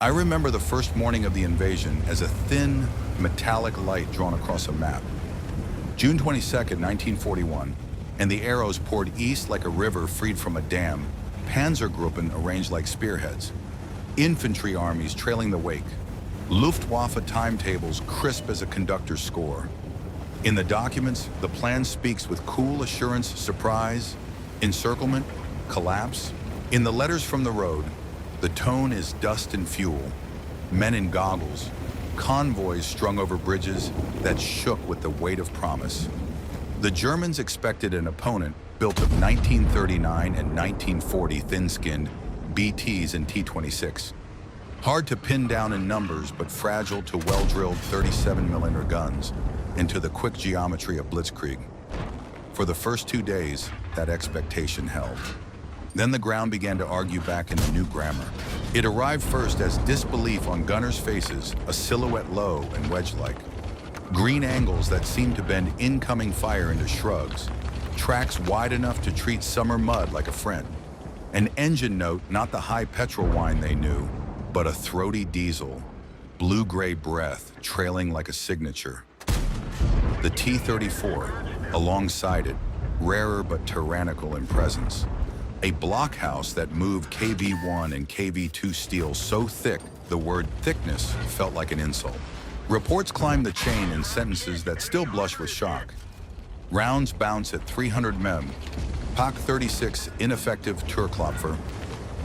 I remember the first morning of the invasion as a thin, metallic light drawn across a map. June 22nd, 1941, and the arrows poured east like a river freed from a dam, Panzergruppen arranged like spearheads, infantry armies trailing the wake, Luftwaffe timetables crisp as a conductor's score. In the documents, the plan speaks with cool assurance, surprise, encirclement, collapse. In the letters from the road, the tone is dust and fuel, men in goggles, convoys strung over bridges that shook with the weight of promise. The Germans expected an opponent built of 1939 and 1940 thin-skinned BTs and T-26. Hard to pin down in numbers, but fragile to well-drilled 37mm guns and to the quick geometry of blitzkrieg. For the first 2 days, that expectation held. Then the ground began to argue back in a new grammar. It arrived first as disbelief on gunners' faces, a silhouette low and wedge-like. Green angles that seemed to bend incoming fire into shrugs. Tracks wide enough to treat summer mud like a friend. An engine note, not the high petrol whine they knew, but a throaty diesel, blue-gray breath trailing like a signature. The T-34, alongside it, rarer but tyrannical in presence. A blockhouse that moved KV-1 and KV-2 steel so thick, the word thickness felt like an insult. Reports climbed the chain in sentences that still blush with shock. Rounds bounce at 300 mem. Pak 36 ineffective Turklopfer.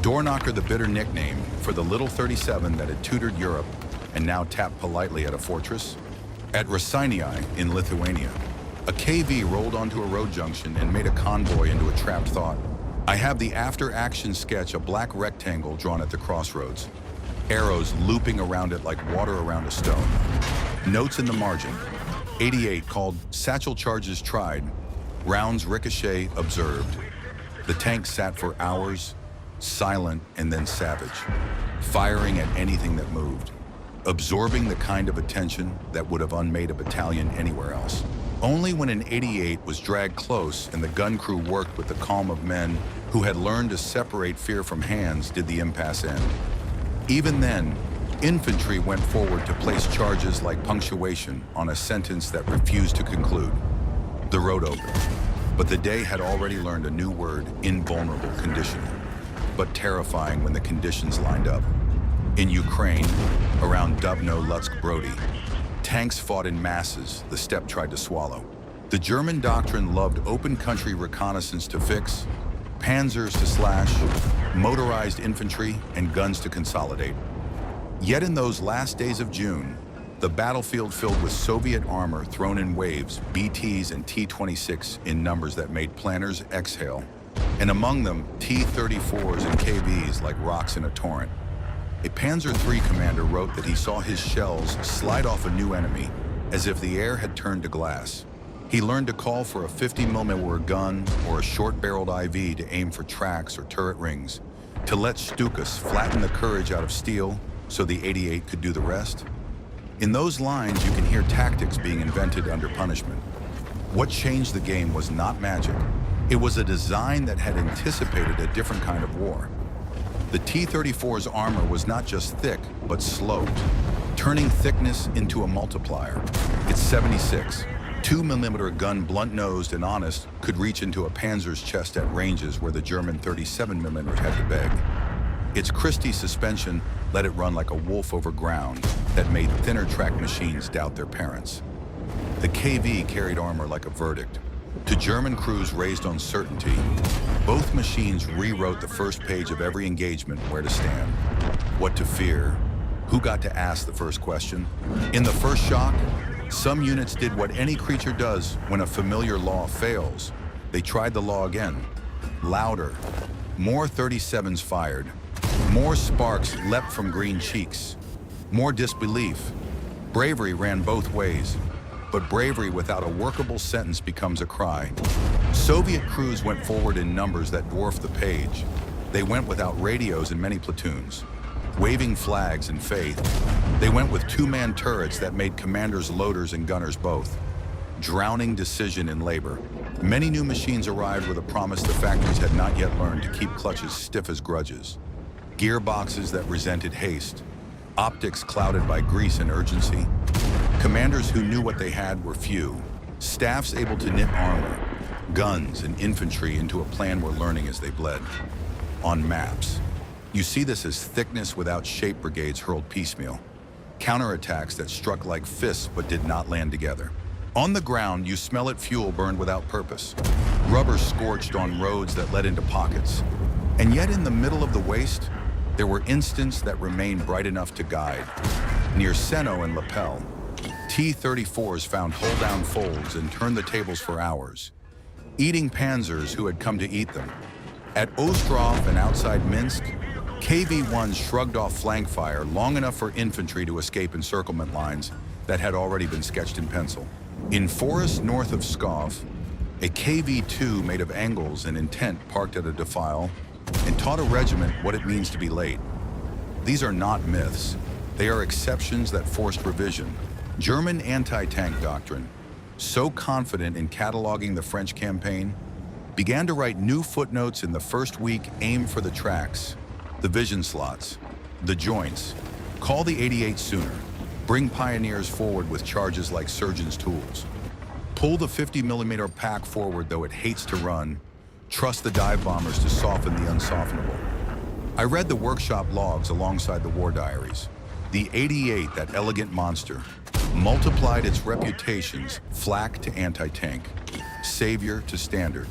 Doorknocker, the bitter nickname for the little 37 that had tutored Europe and now tapped politely at a fortress. At Reshaped in Lithuania, a KV rolled onto a road junction and made a convoy into a trapped thought. I have the after-action sketch, a black rectangle drawn at the crossroads. Arrows looping around it like water around a stone. Notes in the margin. 88 called satchel charges tried. Rounds ricochet observed. The tank sat for hours, silent and then savage, firing at anything that moved, absorbing the kind of attention that would have unmade a battalion anywhere else. Only when an 88 was dragged close and the gun crew worked with the calm of men who had learned to separate fear from hands did the impasse end. Even then, infantry went forward to place charges like punctuation on a sentence that refused to conclude. The road opened, but the day had already learned a new word, invulnerable condition, but terrifying when the conditions lined up. In Ukraine, around Dubno-Lutsk-Brody, tanks fought in masses the steppe tried to swallow. The German doctrine loved open country reconnaissance to fix, panzers to slash, motorized infantry, and guns to consolidate. Yet in those last days of June, the battlefield filled with Soviet armor thrown in waves, BTs and T-26 in numbers that made planners exhale, and among them T-34s and KVs like rocks in a torrent. A Panzer III commander wrote that he saw his shells slide off a new enemy as if the air had turned to glass. He learned to call for a 50mm gun or a short-barreled IV to aim for tracks or turret rings, to let StuG flatten the courage out of steel so the 88 could do the rest. In those lines, you can hear tactics being invented under punishment. What changed the game was not magic. It was a design that had anticipated a different kind of war. The T-34's armor was not just thick, but sloped, turning thickness into a multiplier. Its 76, 2mm gun, blunt-nosed and honest, could reach into a Panzer's chest at ranges where the German 37mm had to beg. Its Christie suspension let it run like a wolf over ground that made thinner track machines doubt their parents. The KV carried armor like a verdict. To German crews raised on certainty, both machines rewrote the first page of every engagement: where to stand, what to fear, who got to ask the first question. In the first shock, some units did what any creature does when a familiar law fails. They tried the law again. Louder. More 37s fired. More sparks leapt from green cheeks. More disbelief. Bravery ran both ways. But bravery without a workable sentence becomes a cry. Soviet crews went forward in numbers that dwarfed the page. They went without radios in many platoons, waving flags in faith. They went with two-man turrets that made commanders loaders and gunners both. Drowning decision in labor. Many new machines arrived with a promise the factories had not yet learned to keep clutches stiff as grudges. Gearboxes that resented haste. optics clouded by grease and urgency. Commanders who knew what they had were few. Staffs able to knit armor, guns, and infantry into a plan were learning as they bled. On maps, you see this as thickness without shape brigades hurled piecemeal. Counterattacks that struck like fists but did not land together. On the ground, you smell it fuel burned without purpose. Rubber scorched on roads that led into pockets. And yet in the middle of the waste, there were instants that remained bright enough to guide. Near Seno and Lapel, T-34s found hull-down folds and turned the tables for hours, eating panzers who had come to eat them. At Ostrov and outside Mtsensk, KV-1s shrugged off flank fire long enough for infantry to escape encirclement lines that had already been sketched in pencil. In forests north of Pskov, a KV-2 made of angles and intent parked at a defile and taught a regiment what it means to be late. These are not myths. They are exceptions that forced revision. German anti-tank doctrine, so confident in cataloging the French campaign, began to write new footnotes in the first week. Aim for the tracks, the vision slots, the joints. Call the 88 sooner. Bring pioneers forward with charges like surgeon's tools. Pull the 50mm pack forward though it hates to run. Trust the dive bombers to soften the unsoftenable. I read the workshop logs alongside the war diaries. The 88, that elegant monster, multiplied its reputations, flak to anti-tank, savior to standard.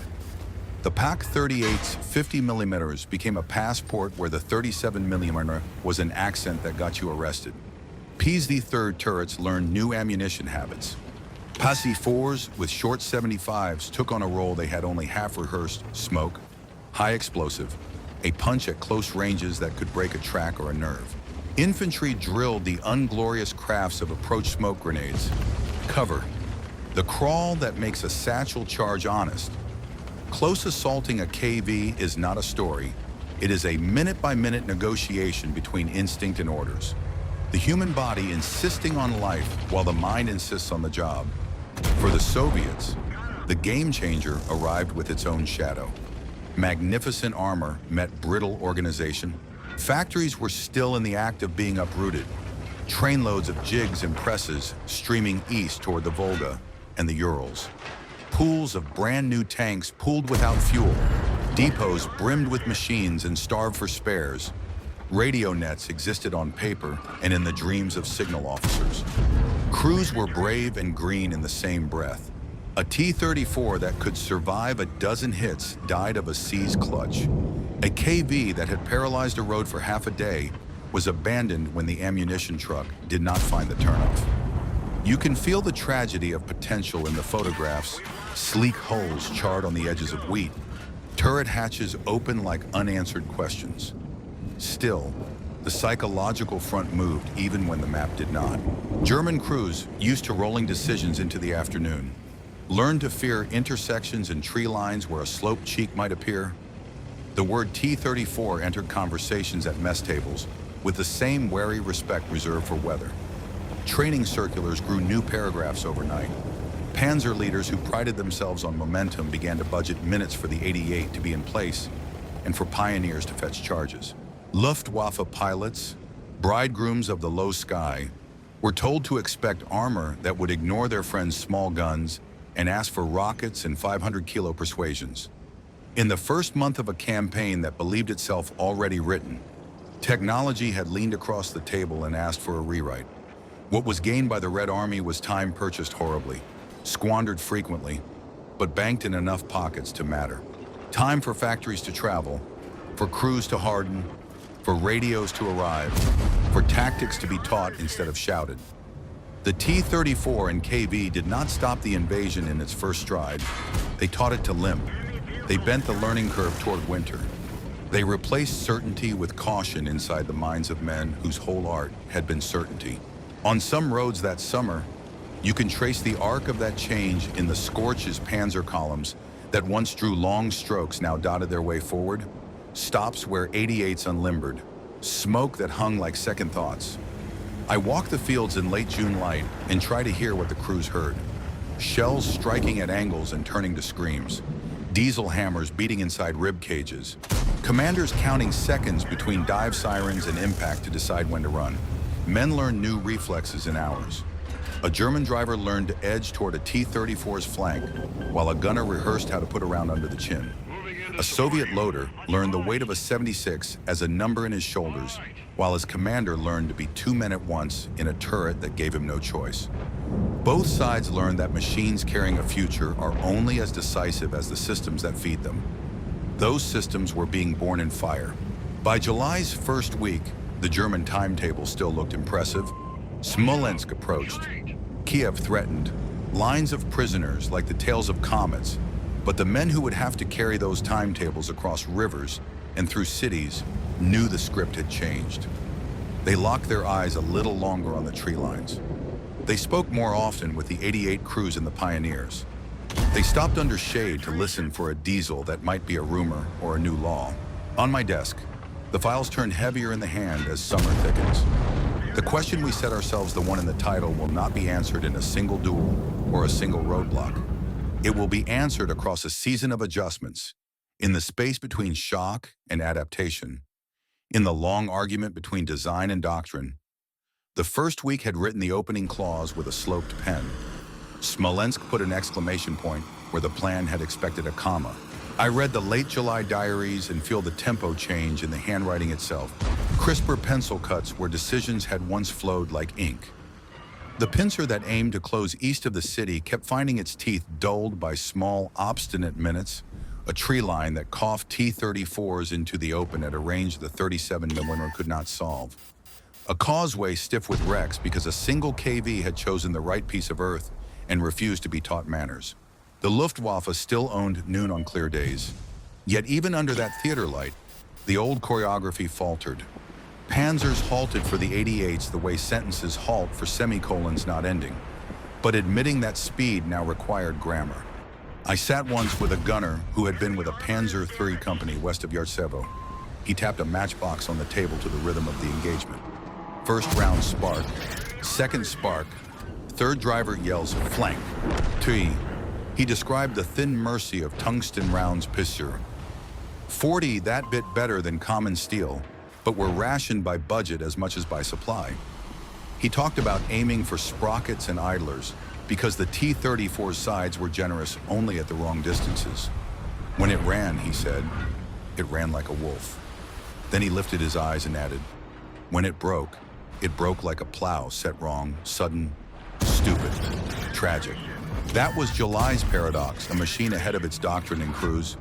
The Pak 38's 50mm became a passport where the 37mm was an accent that got you arrested. PZ-3 turrets learned new ammunition habits. Passy 4s with short 75s took on a role they had only half rehearsed: smoke, high explosive, a punch at close ranges that could break a track or a nerve. Infantry drilled the unglorious crafts of approach smoke grenades. Cover, the crawl that makes a satchel charge honest. Close assaulting a KV is not a story. It is a minute-by-minute negotiation between instinct and orders. The human body insisting on life while the mind insists on the job. For the Soviets, the game changer arrived with its own shadow. Magnificent armor met brittle organization. Factories were still in the act of being uprooted. Trainloads of jigs and presses streaming east toward the Volga and the Urals. Pools of brand new tanks pooled without fuel. Depots brimmed with machines and starved for spares. Radio nets existed on paper and in the dreams of signal officers. Crews were brave and green in the same breath. A T-34 that could survive a dozen hits died of a seized clutch. A KV that had paralyzed a road for half a day was abandoned when the ammunition truck did not find the turnoff. You can feel the tragedy of potential in the photographs: sleek hulls charred on the edges of wheat, turret hatches open like unanswered questions. Still, the psychological front moved even when the map did not. German crews, used to rolling decisions into the afternoon, learned to fear intersections and tree lines where a sloped cheek might appear. The word T-34 entered conversations at mess tables with the same wary respect reserved for weather. Training circulars grew new paragraphs overnight. Panzer leaders who prided themselves on momentum began to budget minutes for the 88 to be in place and for pioneers to fetch charges. Luftwaffe pilots, bridegrooms of the low sky, were told to expect armor that would ignore their friends' small guns and ask for rockets and 500-kilo persuasions. In the first month of a campaign that believed itself already written, technology had leaned across the table and asked for a rewrite. What was gained by the Red Army was time purchased horribly, squandered frequently, but banked in enough pockets to matter. Time for factories to travel, for crews to harden, for radios to arrive, for tactics to be taught instead of shouted. The T-34 and KV did not stop the invasion in its first stride. They taught it to limp. They bent the learning curve toward winter. They replaced certainty with caution inside the minds of men whose whole art had been certainty. On some roads that summer, you can trace the arc of that change in the scorches panzer columns that once drew long strokes now dotted their way forward, stops where 88s unlimbered, smoke that hung like second thoughts. I walk the fields in late June light and try to hear what the crews heard. Shells striking at angles and turning to screams. Diesel hammers beating inside rib cages. Commanders counting seconds between dive sirens and impact to decide when to run. Men learned new reflexes in hours. A German driver learned to edge toward a T-34's flank, while a gunner rehearsed how to put a round under the chin. A Soviet loader learned the weight of a 76 as a number in his shoulders, while his commander learned to be 2 men at once in a turret that gave him no choice. Both sides learned that machines carrying a future are only as decisive as the systems that feed them. Those systems were being born in fire. By July's first week, the German timetable still looked impressive. Smolensk approached. Kiev threatened. Lines of prisoners like the tails of comets. But the men who would have to carry those timetables across rivers and through cities knew the script had changed. They locked their eyes a little longer on the tree lines. They spoke more often with the 88 crews and the pioneers. They stopped under shade to listen for a diesel that might be a rumor or a new law. On my desk, the files turned heavier in the hand as summer thickens. The question we set ourselves, the one in the title, will not be answered in a single duel or a single roadblock. It will be answered across a season of adjustments, in the space between shock and adaptation, in the long argument between design and doctrine. The first week had written the opening clause with a sloped pen. Smolensk put an exclamation point where the plan had expected a comma. I read the late July diaries and feel the tempo change in the handwriting itself. Crisper pencil cuts where decisions had once flowed like ink. The pincer that aimed to close east of the city kept finding its teeth dulled by small, obstinate minutes, a tree line that coughed T-34s into the open at a range the 37mm could not solve. A causeway stiff with wrecks because a single KV had chosen the right piece of earth and refused to be taught manners. The Luftwaffe still owned noon on clear days. Yet even under that theater light, the old choreography faltered. Panzers halted for the 88s the way sentences halt for semicolons not ending. But admitting that speed now required grammar. I sat once with a gunner who had been with a Panzer III company west of Yartsevo. He tapped a matchbox on the table to the rhythm of the engagement. First round spark, second spark, third driver yells flank, three. He described the thin mercy of tungsten rounds pissure. 40 that bit better than common steel, but were rationed by budget as much as by supply. He talked about aiming for sprockets and idlers because the T-34 sides were generous only at the wrong distances. When it ran, he said, it ran like a wolf. Then he lifted his eyes and added, when it broke like a plow set wrong, sudden, stupid, tragic. That was July's paradox, a machine ahead of its doctrine and crews,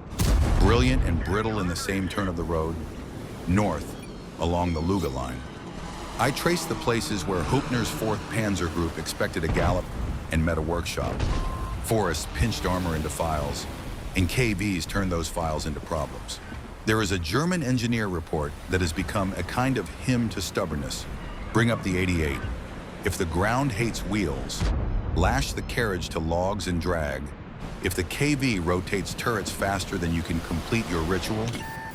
brilliant and brittle in the same turn of the road, north, along the Luga line. I traced the places where Hoopner's 4th Panzer Group expected a gallop and met a workshop. Forests pinched armor into files, and KVs turned those files into problems. There is a German engineer report that has become a kind of hymn to stubbornness. Bring up the 88. If the ground hates wheels, lash the carriage to logs and drag. If the KV rotates turrets faster than you can complete your ritual,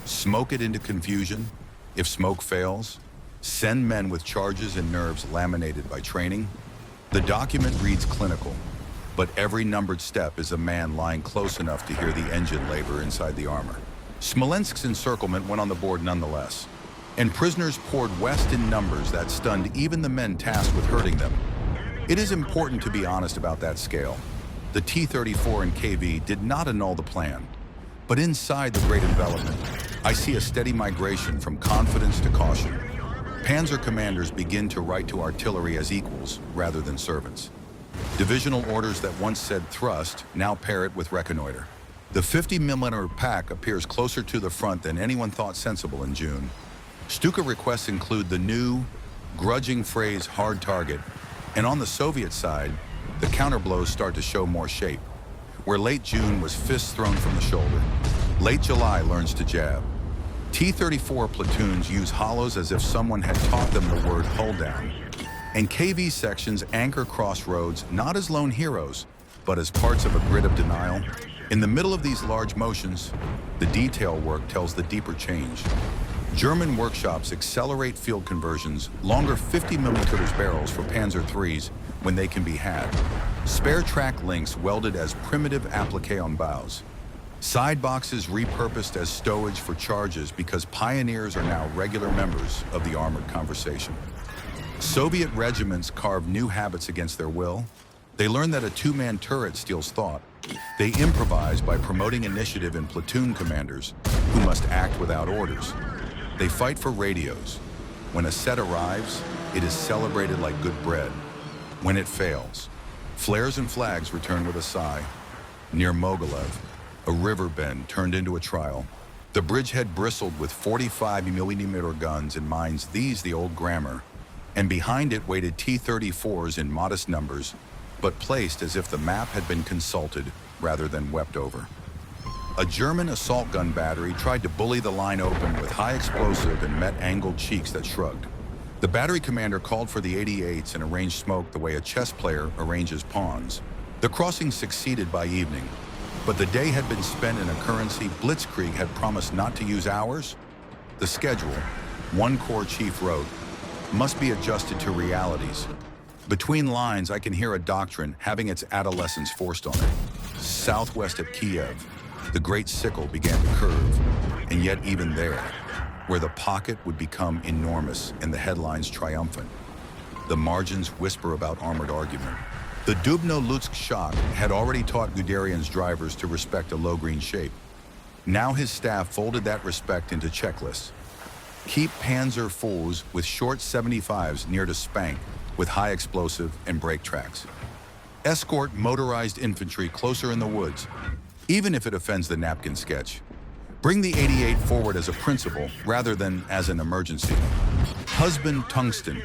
smoke it into confusion. If smoke fails, send men with charges and nerves laminated by training. The document reads clinical, but every numbered step is a man lying close enough to hear the engine labor inside the armor. Smolensk's encirclement went on the board nonetheless, and prisoners poured west in numbers that stunned even the men tasked with herding them. It is important to be honest about that scale. The T-34 and KV did not annul the plan, but inside the great envelopment, I see a steady migration from confidence to caution. Panzer commanders begin to write to artillery as equals rather than servants. Divisional orders that once said thrust now pair it with reconnoiter. The 50mm pack appears closer to the front than anyone thought sensible in June. StuG requests include the new, grudging phrase hard target, and on the Soviet side, the counterblows start to show more shape. Where late June was fists thrown from the shoulder, late July learns to jab. T-34 platoons use hollows as if someone had taught them the word hold down. And KV sections anchor crossroads not as lone heroes, but as parts of a grid of denial. In the middle of these large motions, the detail work tells the deeper change. German workshops accelerate field conversions, longer 50mm barrels for Panzer IIIs when they can be had. Spare track links welded as primitive applique on bows. Side boxes repurposed as stowage for charges because pioneers are now regular members of the armored conversation. Soviet regiments carve new habits against their will. They learn that a two-man turret steals thought. They improvise by promoting initiative in platoon commanders who must act without orders. They fight for radios. When a set arrives, it is celebrated like good bread. When it fails, flares and flags return with a sigh. Near Mogilev, a river bend turned into a trial. The bridgehead bristled with 45mm guns and mines, these the old grammar, and behind it waited T-34s in modest numbers, but placed as if the map had been consulted rather than wept over. A German assault gun battery tried to bully the line open with high explosive and met angled cheeks that shrugged. The battery commander called for the 88s and arranged smoke the way a chess player arranges pawns. The crossing succeeded by evening, but the day had been spent in a currency blitzkrieg had promised not to use hours. The schedule, one corps chief wrote, must be adjusted to realities. Between lines, I can hear a doctrine having its adolescence forced on it. Southwest of Kiev, the great sickle began to curve, and yet even there, where the pocket would become enormous and the headlines triumphant, the margins whisper about armored argument. The Dubno-Lutsk shock had already taught Guderian's drivers to respect a low green shape. Now his staff folded that respect into checklists. Keep Panzer IVs with short 75s near to spank with high explosive and brake tracks. Escort motorized infantry closer in the woods, even if it offends the napkin sketch. Bring the 88 forward as a principle rather than as an emergency. Husband tungsten.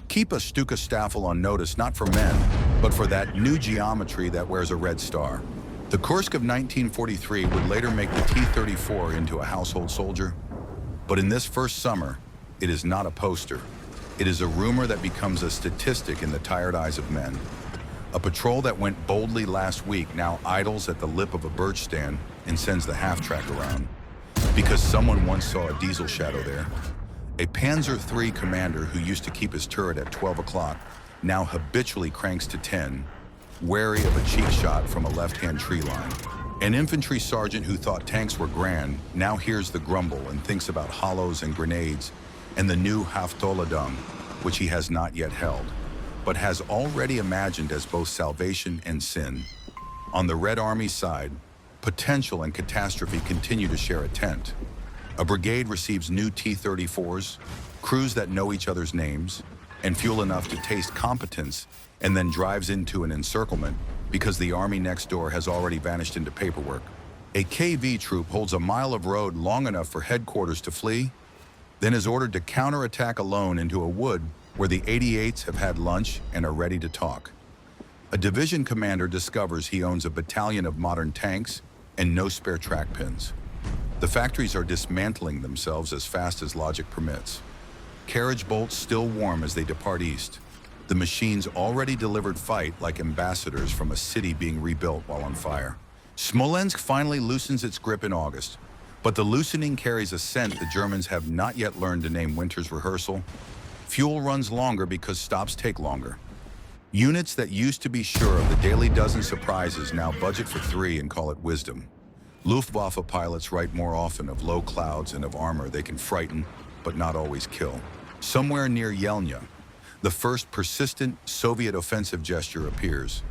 Keep a StuG staffel on notice not for men, but for that new geometry that wears a red star. The Kursk of 1943 would later make the T-34 into a household soldier. But in this first summer, it is not a poster. It is a rumor that becomes a statistic in the tired eyes of men. A patrol that went boldly last week now idles at the lip of a birch stand and sends the half-track around. Because someone once saw a diesel shadow there. A Panzer III commander who used to keep his turret at 12 o'clock now habitually cranks to 10, wary of a cheek shot from a left-hand tree line. An infantry sergeant who thought tanks were grand now hears the grumble and thinks about hollows and grenades and the new Haftoladum, which he has not yet held, but has already imagined as both salvation and sin. On the Red Army side, potential and catastrophe continue to share a tent. A brigade receives new T-34s, crews that know each other's names, and fuel enough to taste competence, and then drives into an encirclement because the army next door has already vanished into paperwork. A KV troop holds a mile of road long enough for headquarters to flee, then is ordered to counterattack alone into a wood where the 88s have had lunch and are ready to talk. A division commander discovers he owns a battalion of modern tanks and no spare track pins. The factories are dismantling themselves as fast as logic permits. Carriage bolts still warm as they depart east. The machines already delivered fight like ambassadors from a city being rebuilt while on fire. Smolensk finally loosens its grip in August, but the loosening carries a scent the Germans have not yet learned to name winter's rehearsal. Fuel runs longer because stops take longer. Units that used to be sure of the daily dozen surprises now budget for 3 and call it wisdom. Luftwaffe pilots write more often of low clouds and of armor they can frighten, but not always kill. Somewhere near Yelnya, the first persistent Soviet offensive gesture appears,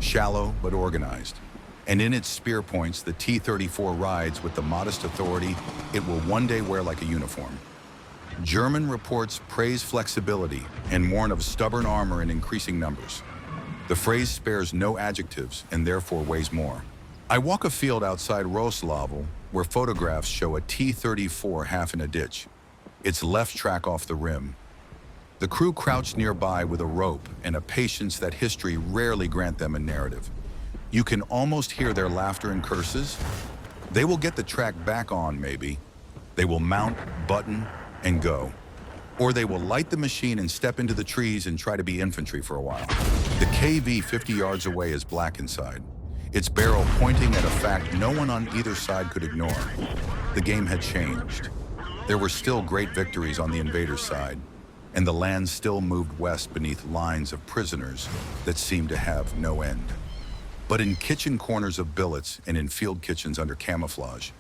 shallow but organized. And in its spear points, the T-34 rides with the modest authority it will one day wear like a uniform. German reports praise flexibility and warn of stubborn armor in increasing numbers. The phrase spares no adjectives and therefore weighs more. I walk a field outside Roslavel where photographs show a T-34 half in a ditch, its left track off the rim. The crew crouched nearby with a rope and a patience that history rarely grant them in narrative. You can almost hear their laughter and curses. They will get the track back on, maybe. They will mount, button, and go. Or they will light the machine and step into the trees and try to be infantry for a while. The KV 50 yards away is black inside, its barrel pointing at a fact no one on either side could ignore. The game had changed. There were still great victories on the invaders' side, and the land still moved west beneath lines of prisoners that seemed to have no end. But in kitchen corners of billets and in field kitchens under camouflage,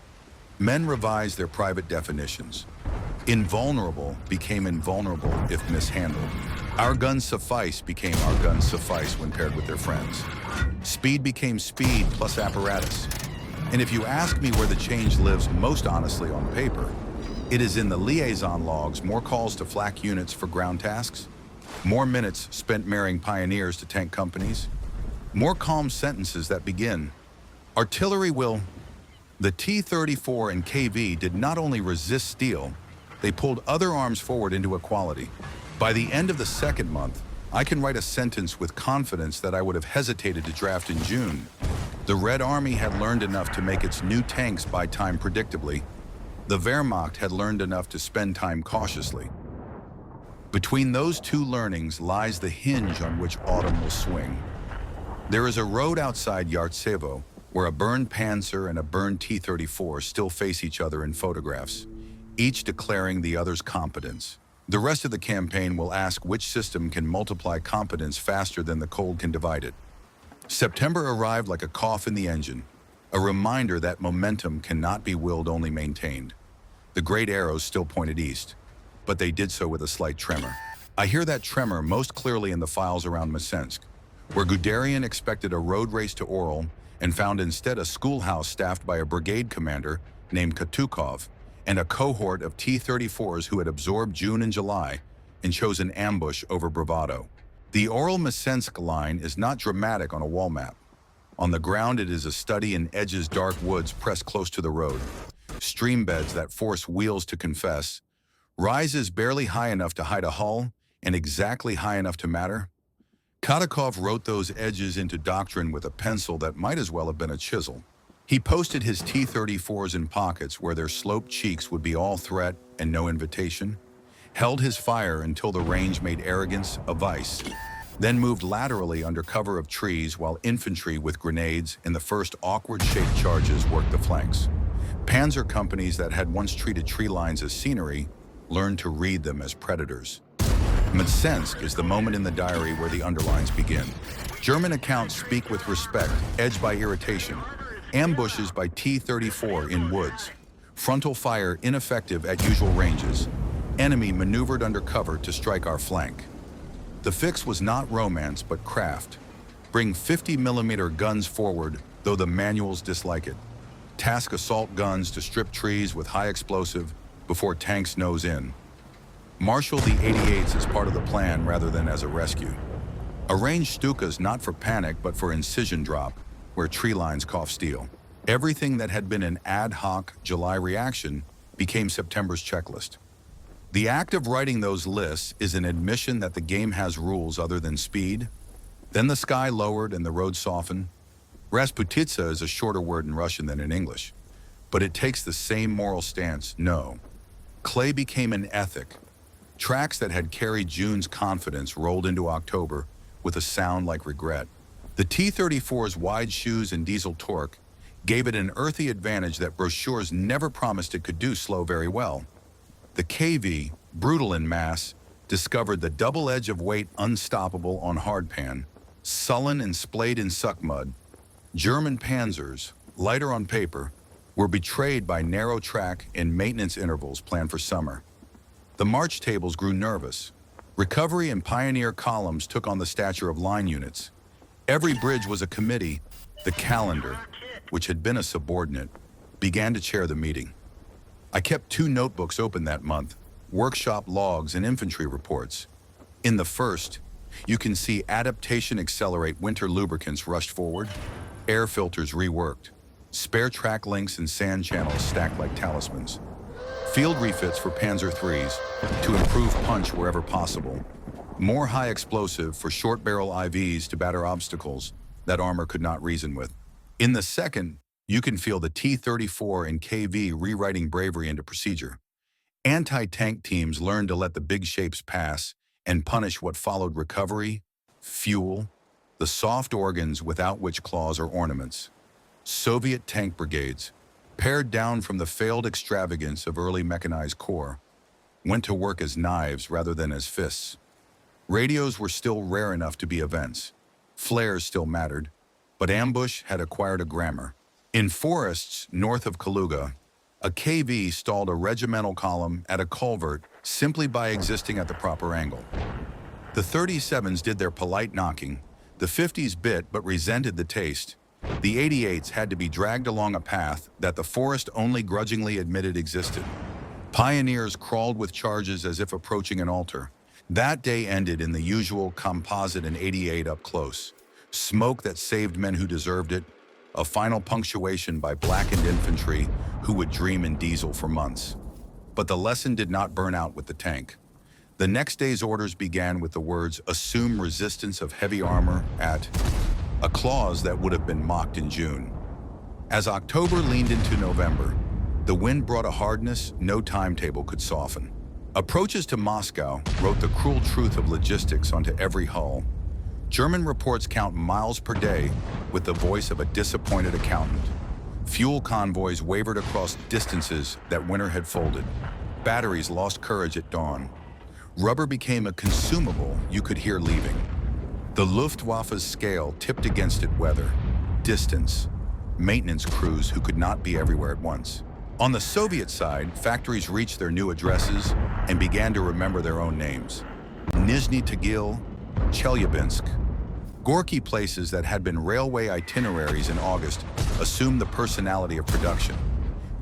men revised their private definitions. Invulnerable became invulnerable if mishandled. Our guns suffice became our guns suffice when paired with their friends. Speed became speed plus apparatus. And if you ask me where the change lives most honestly on paper, it is in the liaison logs, more calls to flak units for ground tasks, more minutes spent marrying pioneers to tank companies, more calm sentences that begin, "Artillery will..." The T-34 and KV did not only resist steel, they pulled other arms forward into equality. By the end of the second month, I can write a sentence with confidence that I would have hesitated to draft in June. The Red Army had learned enough to make its new tanks buy time predictably. The Wehrmacht had learned enough to spend time cautiously. Between those two learnings lies the hinge on which autumn will swing. There is a road outside Yartsevo where a burned Panzer and a burned T-34 still face each other in photographs, each declaring the other's competence. The rest of the campaign will ask which system can multiply competence faster than the cold can divide it. September arrived like a cough in the engine, a reminder that momentum cannot be willed, only maintained. The great arrows still pointed east, but they did so with a slight tremor. I hear that tremor most clearly in the files around Mtsensk, where Guderian expected a road race to Oral and found instead a schoolhouse staffed by a brigade commander named Katukov and a cohort of T-34s who had absorbed June and July and chose an ambush over bravado. The Oral-Mtsensk line is not dramatic on a wall map. On the ground, it is a study in edges dark woods pressed close to the road, stream beds that force wheels to confess, rises barely high enough to hide a hull and exactly high enough to matter. Katukov wrote those edges into doctrine with a pencil that might as well have been a chisel. He posted his T-34s in pockets where their sloped cheeks would be all threat and no invitation, held his fire until the range made arrogance a vice, then moved laterally under cover of trees while infantry with grenades in the first awkward-shaped charges worked the flanks. Panzer companies that had once treated tree lines as scenery learned to read them as predators. Mtsensk is the moment in the diary where the underlines begin. German accounts speak with respect, edged by irritation. Ambushes by T-34 in woods. Frontal fire ineffective at usual ranges. Enemy maneuvered under cover to strike our flank. The fix was not romance, but craft. Bring 50mm guns forward, though the manuals dislike it. Task assault guns to strip trees with high explosive before tanks nose in. Marshal the 88s as part of the plan rather than as a rescue. Arrange Stukas not for panic but for incision drop, where tree lines cough steel. Everything that had been an ad hoc July reaction became September's checklist. The act of writing those lists is an admission that the game has rules other than speed. Then the sky lowered and the road softened. Rasputitsa is a shorter word in Russian than in English, but it takes the same moral stance, no. Clay became an ethic. Tracks that had carried June's confidence rolled into October with a sound like regret. The T-34's wide shoes and diesel torque gave it an earthy advantage that brochures never promised it could do slow very well. The KV, brutal in mass, discovered the double edge of weight unstoppable on hardpan, sullen and splayed in suck mud. German panzers, lighter on paper, were betrayed by narrow track and maintenance intervals planned for summer. The march tables grew nervous. Recovery and pioneer columns took on the stature of line units. Every bridge was a committee. The calendar, which had been a subordinate, began to chair the meeting. I kept 2 notebooks open that month, workshop logs and infantry reports. In the first, you can see adaptation accelerate winter lubricants rushed forward, air filters reworked, spare track links and sand channels stacked like talismans. Field refits for Panzer IIIs to improve punch wherever possible. More high explosive for short barrel IVs to batter obstacles that armor could not reason with. In the second, you can feel the T-34 and KV rewriting bravery into procedure. Anti-tank teams learned to let the big shapes pass and punish what followed: recovery, fuel, the soft organs without which claws are ornaments. Soviet tank brigades, pared down from the failed extravagance of early mechanized corps, went to work as knives rather than as fists. Radios were still rare enough to be events. Flares still mattered, but ambush had acquired a grammar. In forests north of Kaluga, a KV stalled a regimental column at a culvert simply by existing at the proper angle. The 37s did their polite knocking, the 50s bit but resented the taste. The 88s had to be dragged along a path that the forest only grudgingly admitted existed. Pioneers crawled with charges as if approaching an altar. That day ended in the usual composite and 88 up close. Smoke that saved men who deserved it, a final punctuation by blackened infantry who would dream in diesel for months. But the lesson did not burn out with the tank. The next day's orders began with the words, "Assume resistance of heavy armor at," a clause that would have been mocked in June. As October leaned into November, the wind brought a hardness no timetable could soften. Approaches to Moscow wrote the cruel truth of logistics onto every hull. German reports count miles per day with the voice of a disappointed accountant. Fuel convoys wavered across distances that winter had folded. Batteries lost courage at dawn. Rubber became a consumable you could hear leaving. The Luftwaffe's scale tipped against it weather, distance, maintenance crews who could not be everywhere at once. On the Soviet side, factories reached their new addresses and began to remember their own names. Nizhny Tagil, Chelyabinsk. Gorky places that had been railway itineraries in August assumed the personality of production.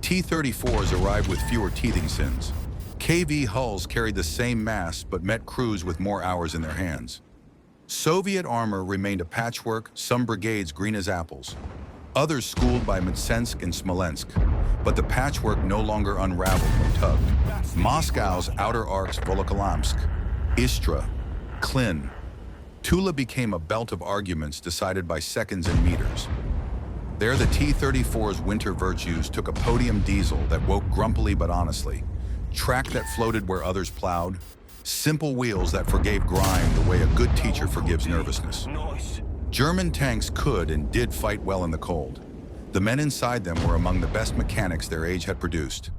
T-34s arrived with fewer teething sins. KV hulls carried the same mass but met crews with more hours in their hands. Soviet armor remained a patchwork, some brigades green as apples, others schooled by Mtsensk and Smolensk, but the patchwork no longer unraveled when tugged. Moscow's outer arcs Volokholamsk, Istra, Klin, Tula became a belt of arguments decided by seconds and meters. There the T-34's winter virtues took a podium diesel that woke grumpily but honestly, track that floated where others plowed, simple wheels that forgave grime the way a good teacher forgives nervousness. German tanks could and did fight well in the cold. The men inside them were among the best mechanics their age had produced.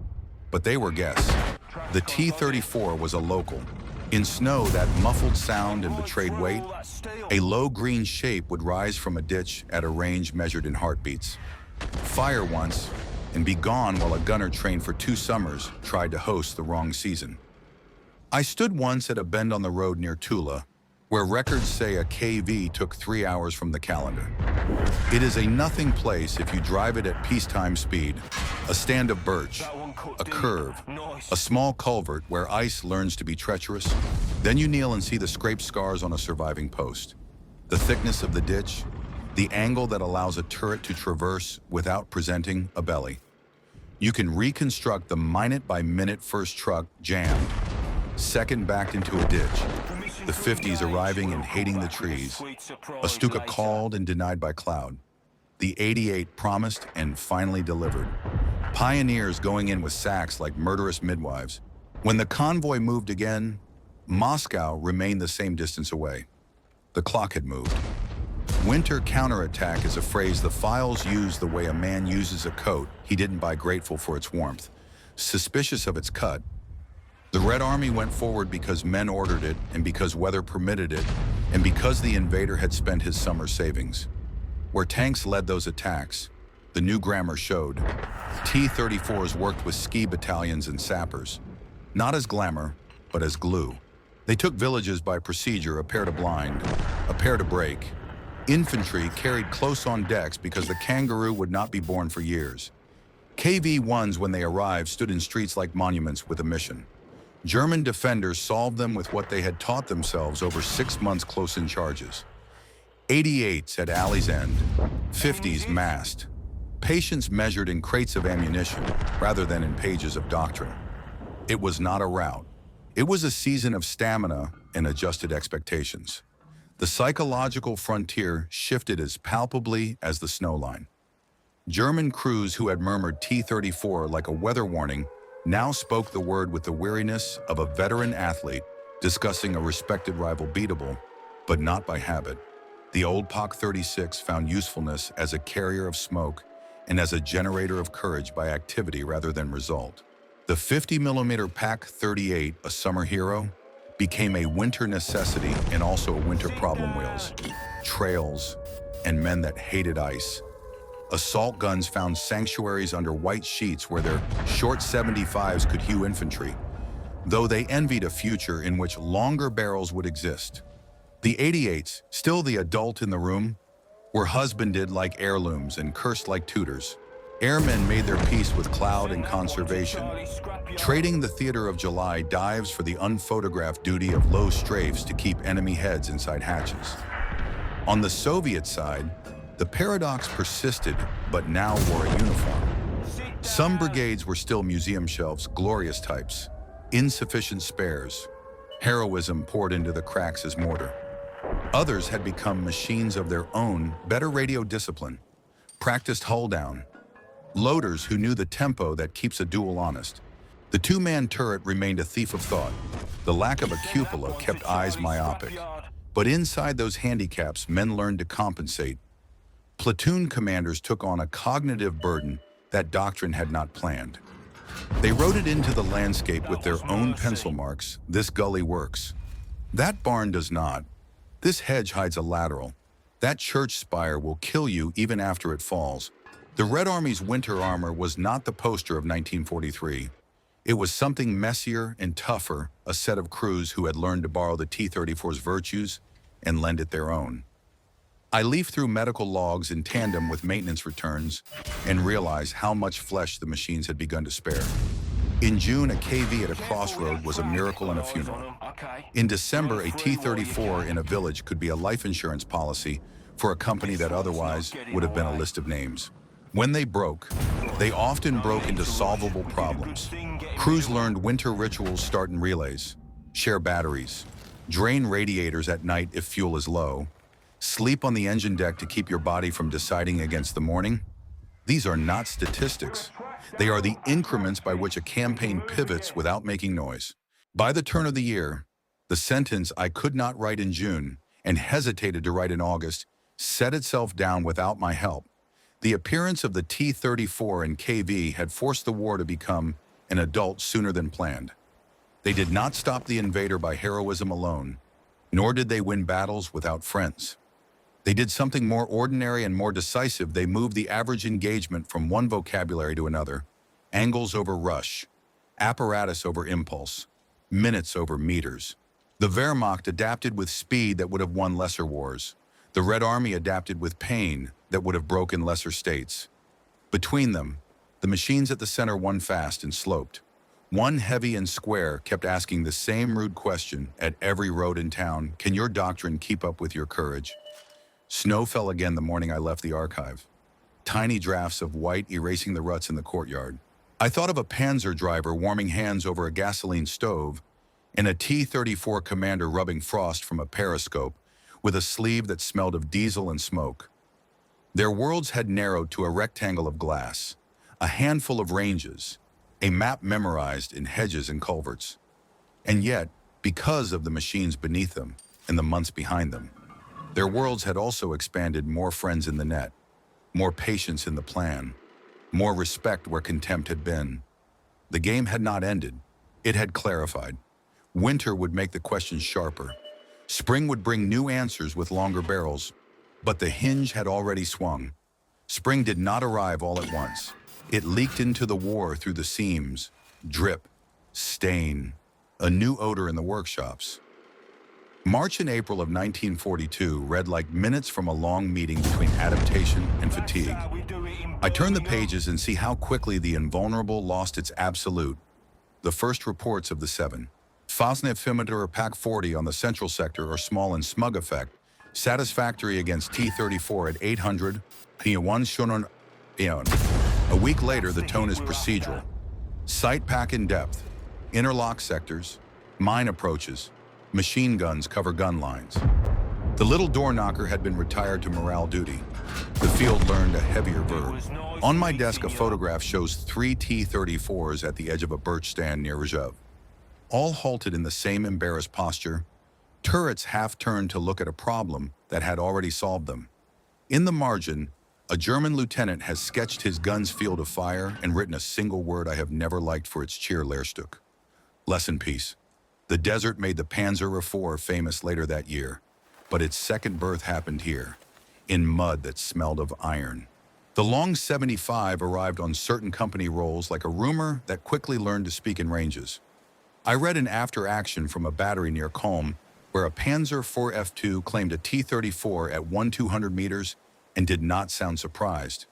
But they were guests. The T-34 was a local. In snow, that muffled sound and betrayed weight, a low green shape would rise from a ditch at a range measured in heartbeats. Fire once, and be gone while a gunner trained for 2 summers tried to host the wrong season. I stood once at a bend on the road near Tula, where records say a KV took 3 hours from the calendar. It is a nothing place if you drive it at peacetime speed. A stand of birch, a curve, a small culvert where ice learns to be treacherous. Then you kneel and see the scraped scars on a surviving post. The thickness of the ditch, the angle that allows a turret to traverse without presenting a belly. You can reconstruct the minute-by-minute first truck jammed, second backed into a ditch, the 50s arriving and hating the trees, a StuG called and denied by cloud, the 88 promised and finally delivered, pioneers going in with sacks like murderous midwives. When the convoy moved again, Moscow remained the same distance away. The clock had moved. Winter counterattack is a phrase the files use the way a man uses a coat he didn't buy grateful for its warmth, suspicious of its cut. The Red Army went forward because men ordered it and because weather permitted it and because the invader had spent his summer savings. Where tanks led those attacks, the new grammar showed. T-34s worked with ski battalions and sappers, not as glamour, but as glue. They took villages by procedure, a pair to blind, a pair to break. Infantry carried close on decks because the kangaroo would not be born for years. KV-1s, when they arrived, stood in streets like monuments with a mission. German defenders solved them with what they had taught themselves over 6 months close-in charges. 88s at alley's end, 50s massed. Patience measured in crates of ammunition rather than in pages of doctrine. It was not a rout. It was a season of stamina and adjusted expectations. The psychological frontier shifted as palpably as the snow line. German crews who had murmured T-34 like a weather warning now spoke the word with the weariness of a veteran athlete discussing a respected rival beatable, but not by habit. The old POC-36 found usefulness as a carrier of smoke and as a generator of courage by activity rather than result. The 50mm PAC-38, a summer hero, became a winter necessity and also a winter problem. Wheels, trails, and men that hated ice. Assault guns found sanctuaries under white sheets where their short 75s could hew infantry. though they envied a future in which longer barrels would exist. The 88s, still the adult in the room, were husbanded like heirlooms and cursed like tutors. Airmen made their peace with cloud and conservation, trading the theater of July dives for the unphotographed duty of low strafes to keep enemy heads inside hatches. On the Soviet side, the paradox persisted, but now wore a uniform. Some brigades were still museum shelves, glorious types, insufficient spares. Heroism poured into the cracks as mortar. Others had become machines of their own, better radio discipline, practiced hull down, loaders who knew the tempo that keeps a duel honest. The two-man turret remained a thief of thought. The lack of a cupola kept eyes myopic. But inside those handicaps, men learned to compensate. Platoon commanders took on a cognitive burden that doctrine had not planned. They wrote it into the landscape with their own pencil marks. This gully works. That barn does not. This hedge hides a lateral. That church spire will kill you even after it falls. The Red Army's winter armor was not the poster of 1943. It was something messier and tougher, a set of crews who had learned to borrow the T-34's virtues and lend it their own. I leafed through medical logs in tandem with maintenance returns and realized how much flesh the machines had begun to spare. In June, a KV at a crossroad was a miracle and a funeral. In December, a T-34 in a village could be a life insurance policy for a company that otherwise would have been a list of names. When they broke, they often broke into solvable problems. Crews learned winter rituals start in relays, share batteries, drain radiators at night if fuel is low, sleep on the engine deck to keep your body from deciding against the morning. These are not statistics. They are the increments by which a campaign pivots without making noise. By the turn of the year, the sentence I could not write in June and hesitated to write in August set itself down without my help. The appearance of the T-34 and KV had forced the war to become an adult sooner than planned. They did not stop the invader by heroism alone, nor did they win battles without friends. They did something more ordinary and more decisive. They moved the average engagement from one vocabulary to another, angles over rush, apparatus over impulse, minutes over meters. The Wehrmacht adapted with speed that would have won lesser wars. The Red Army adapted with pain that would have broken lesser states. Between them, the machines at the center won fast and sloped. One heavy and square kept asking the same rude question at every road in town: can your doctrine keep up with your courage? Snow fell again the morning I left the archive. Tiny drafts of white erasing the ruts in the courtyard. I thought of a panzer driver warming hands over a gasoline stove and a T-34 commander rubbing frost from a periscope with a sleeve that smelled of diesel and smoke. Their worlds had narrowed to a rectangle of glass, a handful of ranges, a map memorized in hedges and culverts. And yet, because of the machines beneath them and the months behind them, their worlds had also expanded. More friends in the net, more patience in the plan, more respect where contempt had been. The game had not ended. It had clarified. Winter would make the questions sharper. Spring would bring new answers with longer barrels. But the hinge had already swung. Spring did not arrive all at once. It leaked into the war through the seams, drip, stain, a new odor in the workshops. March and April of 1942 read like minutes from a long meeting between adaptation and fatigue. I turn the pages and see how quickly the invulnerable lost its absolute. The first reports of the 7. Fosnev Fimeter or Pack 40 on the central sector or small and smug effect, satisfactory against T-34 at 800, A week later, the tone is procedural. Sight pack in depth, interlock sectors, mine approaches, machine guns cover gun lines. The little door knocker had been retired to morale duty. The field learned a heavier verb. On my desk, a photograph shows 3 T-34s at the edge of a birch stand near Rzhev. All halted in the same embarrassed posture, turrets half-turned to look at a problem that had already solved them. In the margin, a German lieutenant has sketched his gun's field of fire and written a single word I have never liked for its cheer: Lehrstück. Less in peace. The desert made the Panzer IV famous later that year, but its second birth happened here, in mud that smelled of iron. The long 75 arrived on certain company rolls like a rumor that quickly learned to speak in ranges. I read an after-action from a battery near Kulm where a Panzer IV-F2 claimed a T-34 at 1,200 meters and did not sound surprised.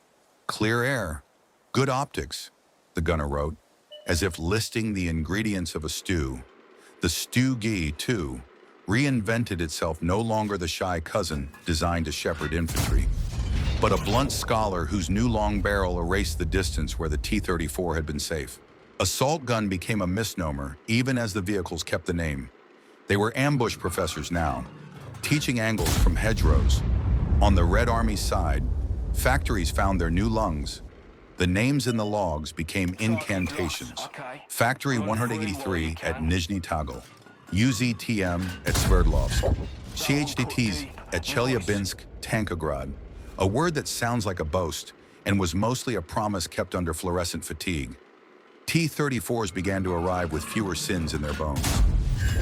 Clear air, good optics, the gunner wrote, as if listing the ingredients of a stew. The StuG, too, reinvented itself, no longer the shy cousin designed to shepherd infantry, but a blunt scholar whose new long barrel erased the distance where the T-34 had been safe. Assault gun became a misnomer, even as the vehicles kept the name. They were ambush professors now, teaching angles from hedgerows. On the Red Army's side, factories found their new lungs. The names in the logs became incantations. Factory 183 at Nizhny Tagil, UZTM at Sverdlovsk, CHDTs at Chelyabinsk, Tankograd, a word that sounds like a boast and was mostly a promise kept under fluorescent fatigue. T-34s began to arrive with fewer sins in their bones.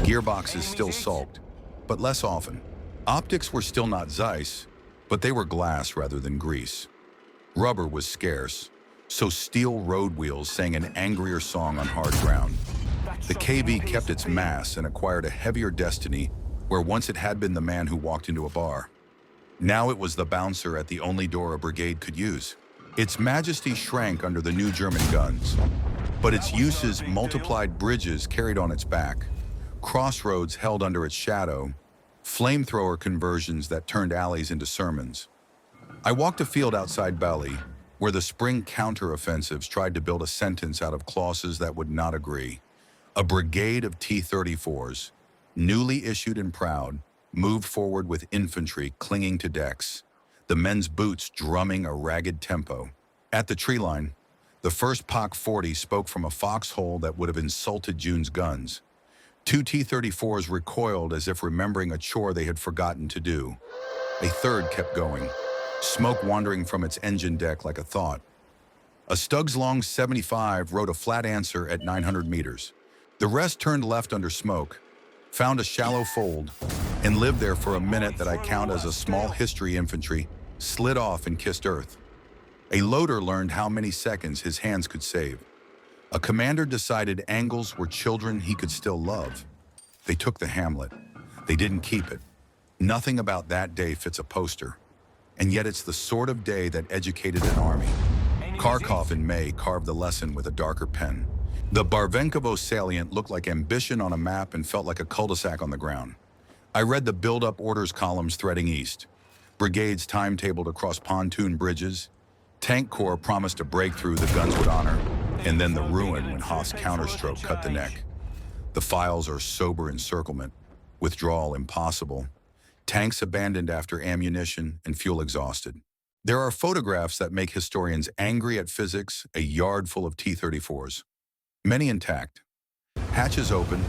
Gearboxes still sulked, but less often. Optics were still not Zeiss, but they were glass rather than grease. Rubber was scarce, so steel road wheels sang an angrier song on hard ground. The KV kept its mass and acquired a heavier destiny where once it had been the man who walked into a bar. Now it was the bouncer at the only door a brigade could use. Its majesty shrank under the new German guns, but its uses multiplied. Bridges carried on its back, crossroads held under its shadow, flamethrower conversions that turned alleys into sermons. I walked a field outside Bali, where the spring counter-offensives tried to build a sentence out of clauses that would not agree. A brigade of T-34s, newly issued and proud, moved forward with infantry clinging to decks, the men's boots drumming a ragged tempo. At the tree line, the first POC-40 spoke from a foxhole that would have insulted June's guns. Two T-34s recoiled as if remembering a chore they had forgotten to do. A third kept going, smoke wandering from its engine deck like a thought. A StuG's long 75 wrote a flat answer at 900 meters. The rest turned left under smoke, found a shallow fold, and lived there for a minute that I count as a small history infantry, slid off and kissed earth. A loader learned how many seconds his hands could save. A commander decided angles were children he could still love. They took the hamlet. They didn't keep it. Nothing about that day fits a poster. And yet it's the sort of day that educated an army. Kharkov in May carved the lesson with a darker pen. The Barvenkovo salient looked like ambition on a map and felt like a cul-de-sac on the ground. I read the build-up orders columns threading east. Brigades timetabled across pontoon bridges. Tank Corps promised a breakthrough the guns would honor, and then the ruin when Hoth's counterstroke cut the neck. The files are sober encirclement, withdrawal impossible, tanks abandoned after ammunition and fuel exhausted. There are photographs that make historians angry at physics, a yard full of T-34s. Many intact. Hatches open,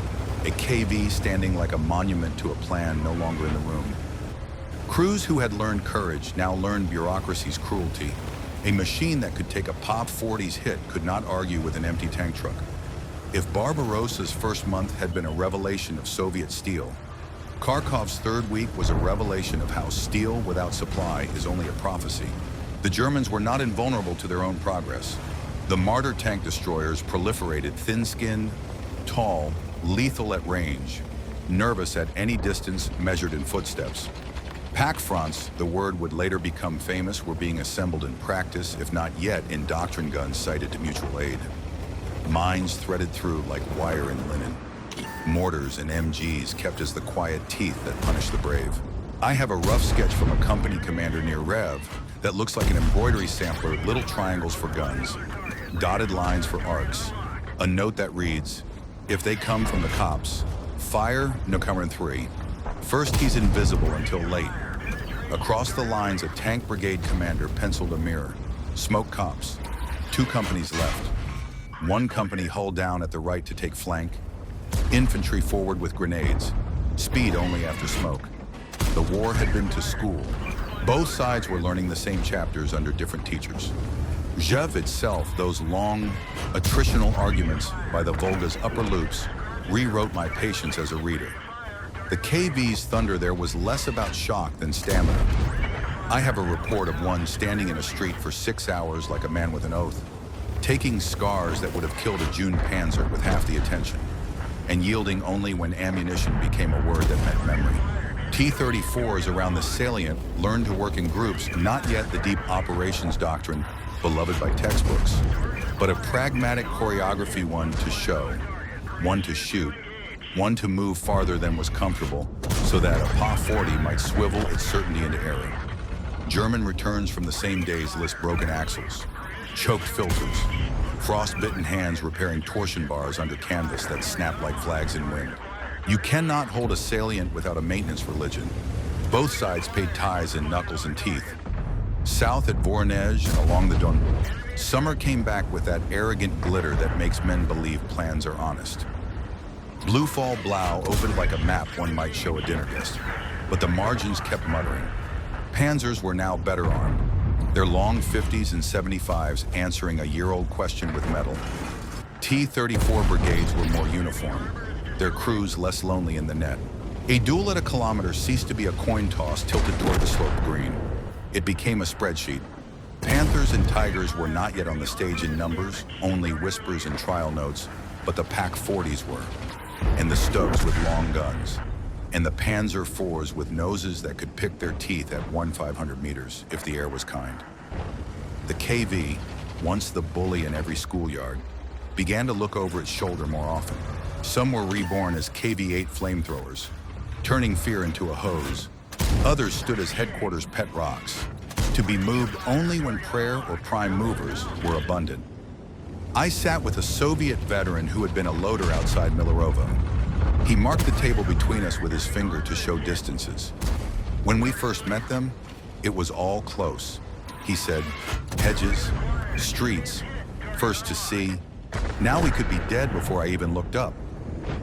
a KV standing like a monument to a plan no longer in the room. Crews who had learned courage now learned bureaucracy's cruelty. A machine that could take a POP-40's hit could not argue with an empty tank truck. If Barbarossa's first month had been a revelation of Soviet steel, Kharkov's third week was a revelation of how steel without supply is only a prophecy. The Germans were not invulnerable to their own progress. The Martyr tank destroyers proliferated, thin-skinned, tall, lethal at range, nervous at any distance measured in footsteps. Pack fronts, the word would later become famous, were being assembled in practice, if not yet in doctrine guns sighted to mutual aid. Mines threaded through like wire and linen. Mortars and MGs kept as the quiet teeth that punish the brave. I have a rough sketch from a company commander near Rev that looks like an embroidery sampler, little triangles for guns, dotted lines for arcs, a note that reads, if they come from the cops, fire, no cover in 3. First, he's invisible until late. Across the lines, a tank brigade commander penciled a mirror. Smoke cops. 2 companies left. 1 company hull down at the right to take flank. Infantry forward with grenades. Speed only after smoke. The war had been to school. Both sides were learning the same chapters under different teachers. Zhev itself, those long, attritional arguments by the Volga's upper loops, rewrote my patience as a reader. The KV's thunder there was less about shock than stamina. I have a report of one standing in a street for 6 hours like a man with an oath, taking scars that would have killed a June Panzer with half the attention. and yielding only when ammunition became a word that meant memory. T-34s around the salient learned to work in groups, not yet the deep operations doctrine beloved by textbooks, but a pragmatic choreography, one to show, one to shoot, one to move farther than was comfortable, so that a Pa-40 might swivel its certainty into error. German returns from the same days list broken axles, choked filters, frost-bitten hands repairing torsion bars under canvas that snap like flags in wind. You cannot hold a salient without a maintenance religion. Both sides paid tithes in knuckles and teeth. South at Voronezh and along the Don, summer came back with that arrogant glitter that makes men believe plans are honest. Bluefall Blau opened like a map one might show a dinner guest, but the margins kept muttering. Panzers were now better armed, their long 50s and 75s answering a year-old question with metal. T-34 brigades were more uniform, their crews less lonely in the net. A duel at a kilometer ceased to be a coin toss tilted toward the sloped green. It became a spreadsheet. Panthers and Tigers were not yet on the stage in numbers, only whispers and trial notes, but the Pak-40s were, and the StuGs with long guns, and the Panzer IVs with noses that could pick their teeth at 1,500 meters if the air was kind. The KV, once the bully in every schoolyard, began to look over its shoulder more often. Some were reborn as KV-8 flamethrowers, turning fear into a hose. Others stood as headquarters pet rocks, to be moved only when prayer or prime movers were abundant. I sat with a Soviet veteran who had been a loader outside Milarovo. He marked the table between us with his finger to show distances. When we first met them, it was all close. He said, hedges, streets, first to see. Now we could be dead before I even looked up.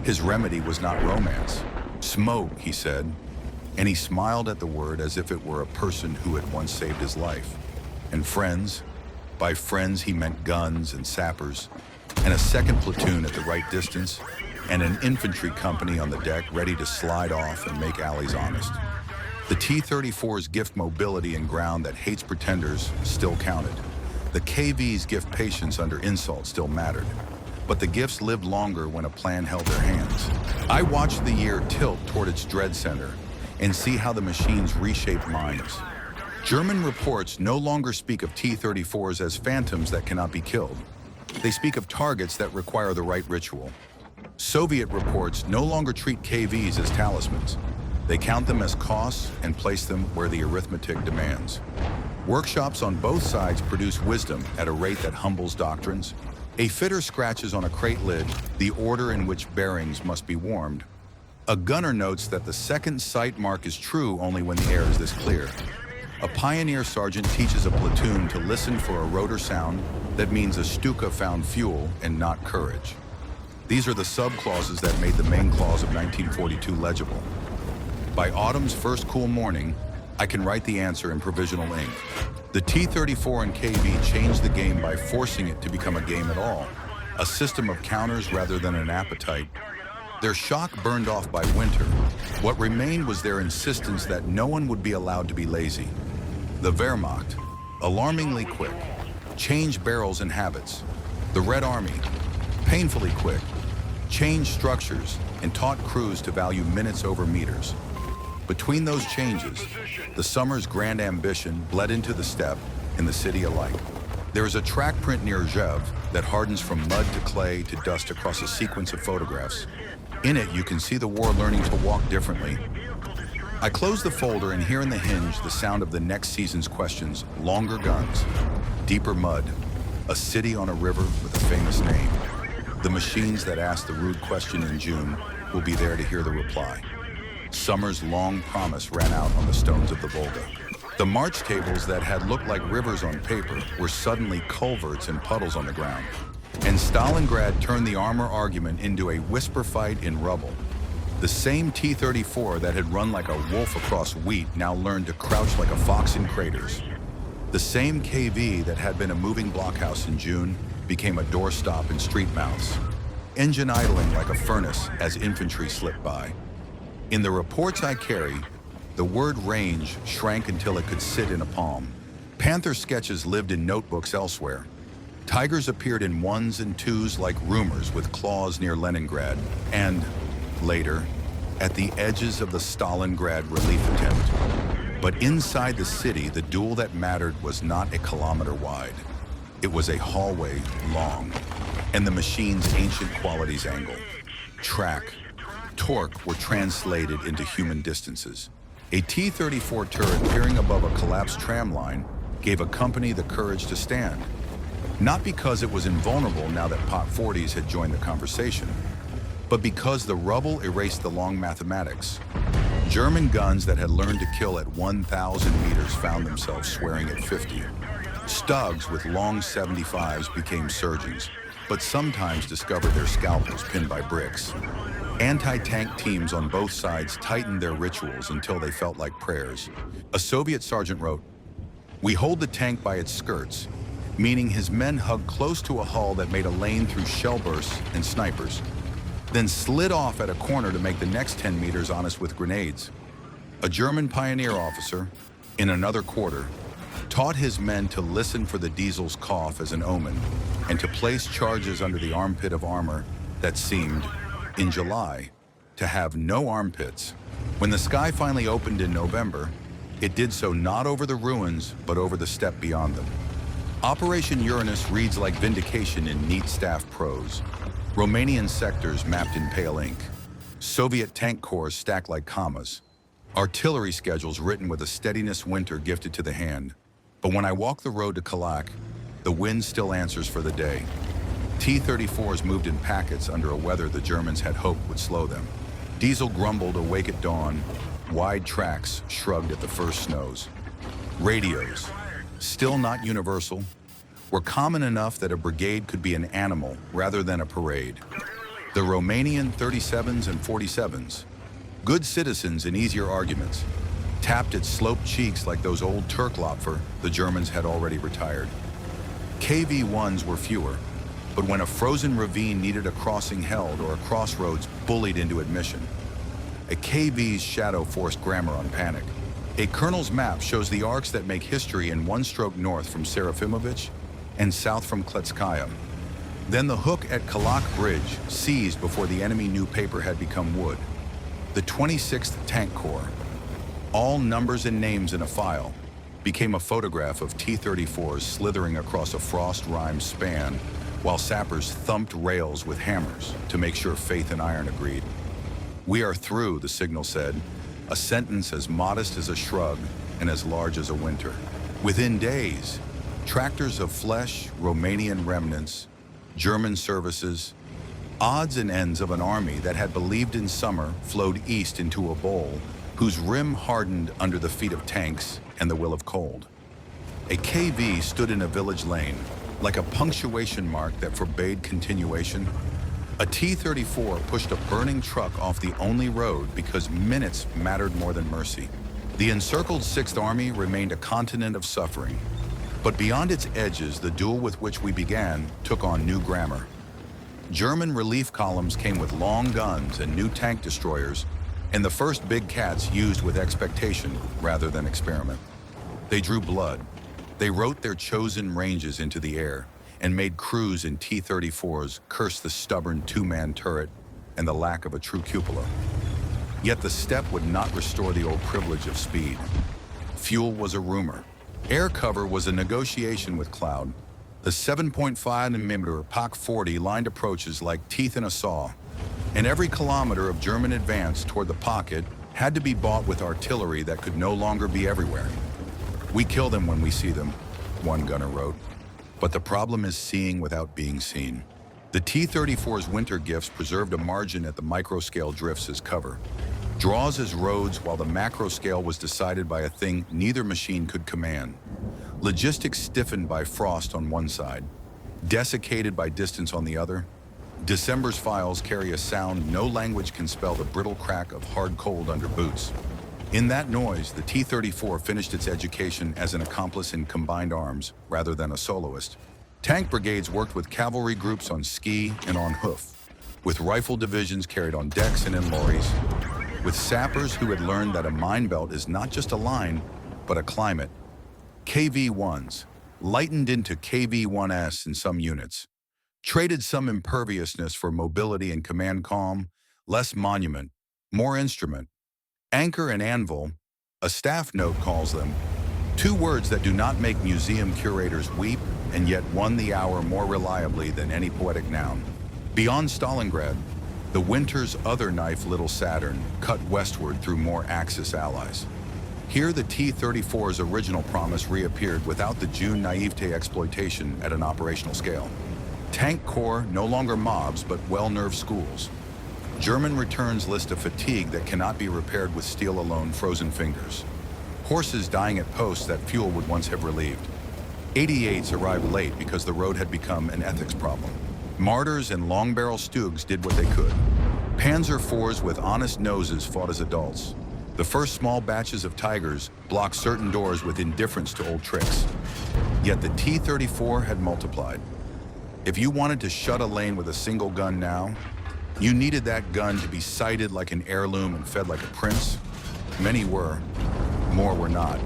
His remedy was not romance. Smoke, he said, and he smiled at the word as if it were a person who had once saved his life. And friends, by friends he meant guns and sappers, and a second platoon at the right distance, and an infantry company on the deck ready to slide off and make alleys honest. The T-34's gift mobility in ground that hates pretenders still counted. The KV's gift patience under insult still mattered. But the gifts lived longer when a plan held their hands. I watched the year tilt toward its dread center and see how the machines reshaped minds. German reports no longer speak of T-34s as phantoms that cannot be killed. They speak of targets that require the right ritual. Soviet reports no longer treat KVs as talismans. They count them as costs and place them where the arithmetic demands. Workshops on both sides produce wisdom at a rate that humbles doctrines. A fitter scratches on a crate lid the order in which bearings must be warmed. A gunner notes that the second sight mark is true only when the air is this clear. A pioneer sergeant teaches a platoon to listen for a rotor sound that means a Stuka found fuel and not courage. These are the sub-clauses that made the main clause of 1942 legible. By autumn's first cool morning, I can write the answer in provisional ink. The T-34 and KV changed the game by forcing it to become a game at all, a system of counters rather than an appetite. Their shock burned off by winter. What remained was their insistence that no one would be allowed to be lazy. The Wehrmacht, alarmingly quick, changed barrels and habits. The Red Army, painfully quick, changed structures and taught crews to value minutes over meters. Between those changes, the summer's grand ambition bled into the steppe and the city alike. There is a track print near Rzew that hardens from mud to clay to dust across a sequence of photographs. In it, you can see the war learning to walk differently. I close the folder and hear in the hinge the sound of the next season's questions: longer guns, deeper mud, a city on a river with a famous name. The machines that asked the rude question in June will be there to hear the reply. Summer's long promise ran out on the stones of the Volga. The march tables that had looked like rivers on paper were suddenly culverts and puddles on the ground. And Stalingrad turned the armor argument into a whisper fight in rubble. The same T-34 that had run like a wolf across wheat now learned to crouch like a fox in craters. The same KV that had been a moving blockhouse in June became a doorstop in street mouths, engine idling like a furnace as infantry slipped by. In the reports I carry, the word range shrank until it could sit in a palm. Panther sketches lived in notebooks elsewhere. Tigers appeared in ones and twos like rumors with claws near Leningrad, and, later, at the edges of the Stalingrad relief attempt. But inside the city, the duel that mattered was not a kilometer wide. It was a hallway long, and the machine's ancient qualities angle, track, torque were translated into human distances. A T-34 turret peering above a collapsed tram line gave a company the courage to stand. Not because it was invulnerable now that Pot 40s had joined the conversation, but because the rubble erased the long mathematics. German guns that had learned to kill at 1,000 meters found themselves swearing at 50. StuGs with long 75s became surgeons, but sometimes discovered their scalpels pinned by bricks. Anti-tank teams on both sides tightened their rituals until they felt like prayers. A Soviet sergeant wrote, "We hold the tank by its skirts," meaning his men hugged close to a hull that made a lane through shell bursts and snipers, then slid off at a corner to make the next 10 meters honest with grenades. A German pioneer officer, in another quarter, taught his men to listen for the diesel's cough as an omen and to place charges under the armpit of armor that seemed, in July, to have no armpits. When the sky finally opened in November, it did so not over the ruins, but over the steppe beyond them. Operation Uranus reads like vindication in neat staff prose. Romanian sectors mapped in pale ink. Soviet tank corps stacked like commas. Artillery schedules written with a steadiness winter gifted to the hand. But when I walk the road to Kalak, the wind still answers for the day. T-34s moved in packets under a weather the Germans had hoped would slow them. Diesel grumbled awake at dawn. Wide tracks shrugged at the first snows. Radios, still not universal, were common enough that a brigade could be an animal rather than a parade. The Romanian 37s and 47s, good citizens in easier arguments, tapped its sloped cheeks like those old Turklopfer the Germans had already retired. KV-1s were fewer, but when a frozen ravine needed a crossing held or a crossroads bullied into admission, a KV's shadow forced grammar on panic. A colonel's map shows the arcs that make history in one stroke north from Serafimovich and south from Kletskaya. Then the hook at Kalak Bridge seized before the enemy knew paper had become wood. The 26th Tank Corps, all numbers and names in a file, became a photograph of T-34s slithering across a frost-rimed span while sappers thumped rails with hammers to make sure faith and iron agreed. "We are through," the signal said, a sentence as modest as a shrug and as large as a winter. Within days, tractors of flesh, Romanian remnants, German services, odds and ends of an army that had believed in summer flowed east into a bowl whose rim hardened under the feet of tanks and the will of cold. A KV stood in a village lane, like a punctuation mark that forbade continuation. A T-34 pushed a burning truck off the only road because minutes mattered more than mercy. The encircled Sixth Army remained a continent of suffering. But beyond its edges, the duel with which we began took on new grammar. German relief columns came with long guns and new tank destroyers, and the first big cats used with expectation rather than experiment. They drew blood. They wrote their chosen ranges into the air and made crews in T-34s curse the stubborn two-man turret and the lack of a true cupola. Yet the steppe would not restore the old privilege of speed. Fuel was a rumor. Air cover was a negotiation with cloud. The 7.5mm Pak 40 lined approaches like teeth in a saw, and every kilometer of German advance toward the pocket had to be bought with artillery that could no longer be everywhere. "We kill them when we see them," one gunner wrote. But the problem is seeing without being seen. The T-34's winter gifts preserved a margin at the micro-scale drifts as cover. Draws as roads while the macro scale was decided by a thing neither machine could command. Logistics stiffened by frost on one side, desiccated by distance on the other. December's files carry a sound no language can spell, the brittle crack of hard cold under boots. In that noise, the T-34 finished its education as an accomplice in combined arms rather than a soloist. Tank brigades worked with cavalry groups on ski and on hoof, with rifle divisions carried on decks and in lorries, with sappers who had learned that a mine belt is not just a line, but a climate. KV-1s, lightened into KV-1S in some units, traded some imperviousness for mobility and command calm, less monument, more instrument. Anchor and anvil, a staff note calls them, two words that do not make museum curators weep and yet won the hour more reliably than any poetic noun. Beyond Stalingrad, the winter's other knife, Little Saturn, cut westward through more Axis allies. Here, the T-34's original promise reappeared without the June naivete exploitation at an operational scale. Tank corps no longer mobs, but well-nerved schools. German returns list a fatigue that cannot be repaired with steel alone, frozen fingers. Horses dying at posts that fuel would once have relieved. 88s arrived late because the road had become an ethics problem. Martyrs and long-barrel StuGs did what they could. Panzer IVs with honest noses fought as adults. The first small batches of Tigers blocked certain doors with indifference to old tricks. Yet the T-34 had multiplied. If you wanted to shut a lane with a single gun now, you needed that gun to be sighted like an heirloom and fed like a prince. Many were, more were not.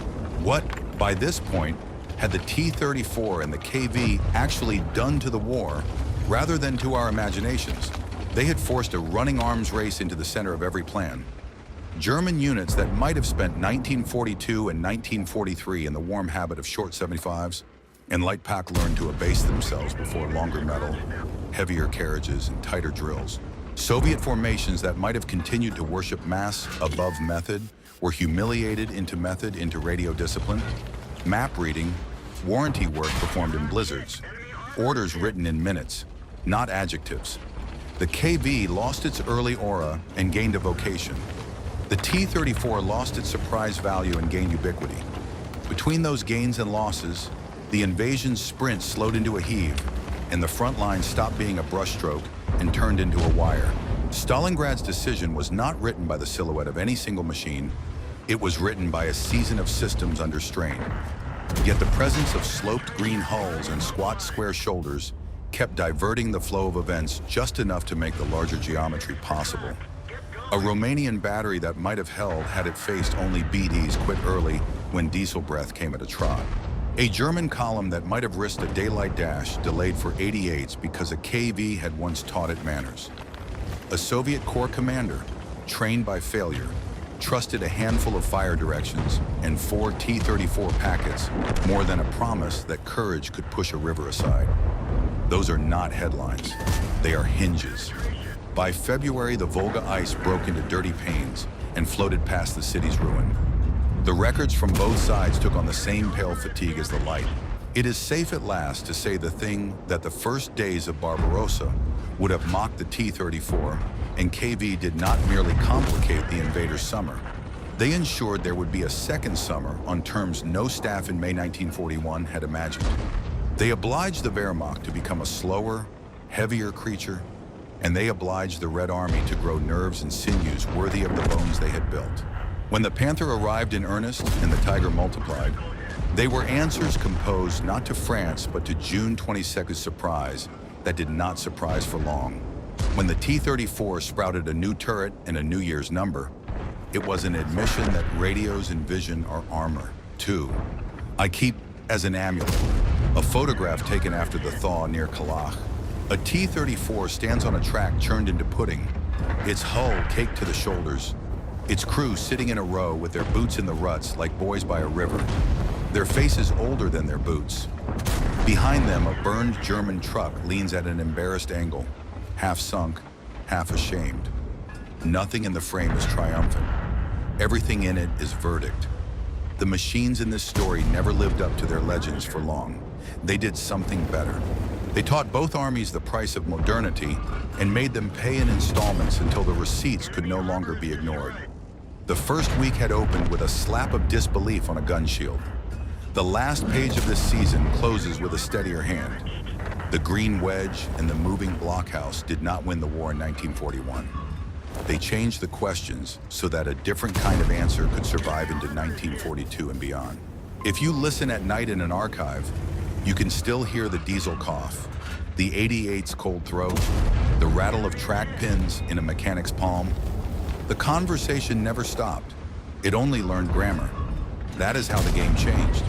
What, by this point, had the T-34 and the KV actually done to the war rather than to our imaginations? They had forced a running arms race into the center of every plan. German units that might have spent 1942 and 1943 in the warm habit of short 75s and light pack learned to abase themselves before longer metal, heavier carriages, and tighter drills. Soviet formations that might have continued to worship mass above method were humiliated into method, into radio discipline. Map reading, warranty work performed in blizzards, orders written in minutes, not adjectives. The KV lost its early aura and gained a vocation. The T-34 lost its surprise value and gained ubiquity. Between those gains and losses, the invasion's sprint slowed into a heave, and the front line stopped being a brushstroke and turned into a wire. Stalingrad's decision was not written by the silhouette of any single machine. It was written by a season of systems under strain. Yet the presence of sloped green hulls and squat square shoulders kept diverting the flow of events just enough to make the larger geometry possible. A Romanian battery that might have held had it faced only BDs quit early when diesel breath came at a trot. A German column that might have risked a daylight dash delayed for 88s because a KV had once taught it manners. A Soviet corps commander, trained by failure, trusted a handful of fire directions and 4 T-34 packets more than a promise that courage could push a river aside. Those are not headlines. They are hinges. By February, the Volga ice broke into dirty panes and floated past the city's ruin. The records from both sides took on the same pale fatigue as the light. It is safe at last to say the thing that the first days of Barbarossa would have mocked the T-34 and KV did not merely complicate the invader's summer. They ensured there would be a second summer on terms no staff in May 1941 had imagined. They obliged the Wehrmacht to become a slower, heavier creature, and they obliged the Red Army to grow nerves and sinews worthy of the bones they had built. When the Panther arrived in earnest and the Tiger multiplied, they were answers composed not to France but to June 22nd's surprise that did not surprise for long. When the T-34 sprouted a new turret and a New Year's number, it was an admission that radios and vision are armor, too. I keep, as an amulet, a photograph taken after the thaw near Kalach. A T-34 stands on a track churned into pudding, its hull caked to the shoulders, its crew sitting in a row with their boots in the ruts like boys by a river, their faces older than their boots. Behind them, a burned German truck leans at an embarrassed angle, half sunk, half ashamed. Nothing in the frame is triumphant. Everything in it is verdict. The machines in this story never lived up to their legends for long. They did something better. They taught both armies the price of modernity and made them pay in installments until the receipts could no longer be ignored. The first week had opened with a slap of disbelief on a gun shield. The last page of this season closes with a steadier hand. The green wedge and the moving blockhouse did not win the war in 1941. They changed the questions so that a different kind of answer could survive into 1942 and beyond. If you listen at night in an archive, you can still hear the diesel cough, the 88's cold throat, the rattle of track pins in a mechanic's palm. The conversation never stopped. It only learned grammar. That is how the game changed.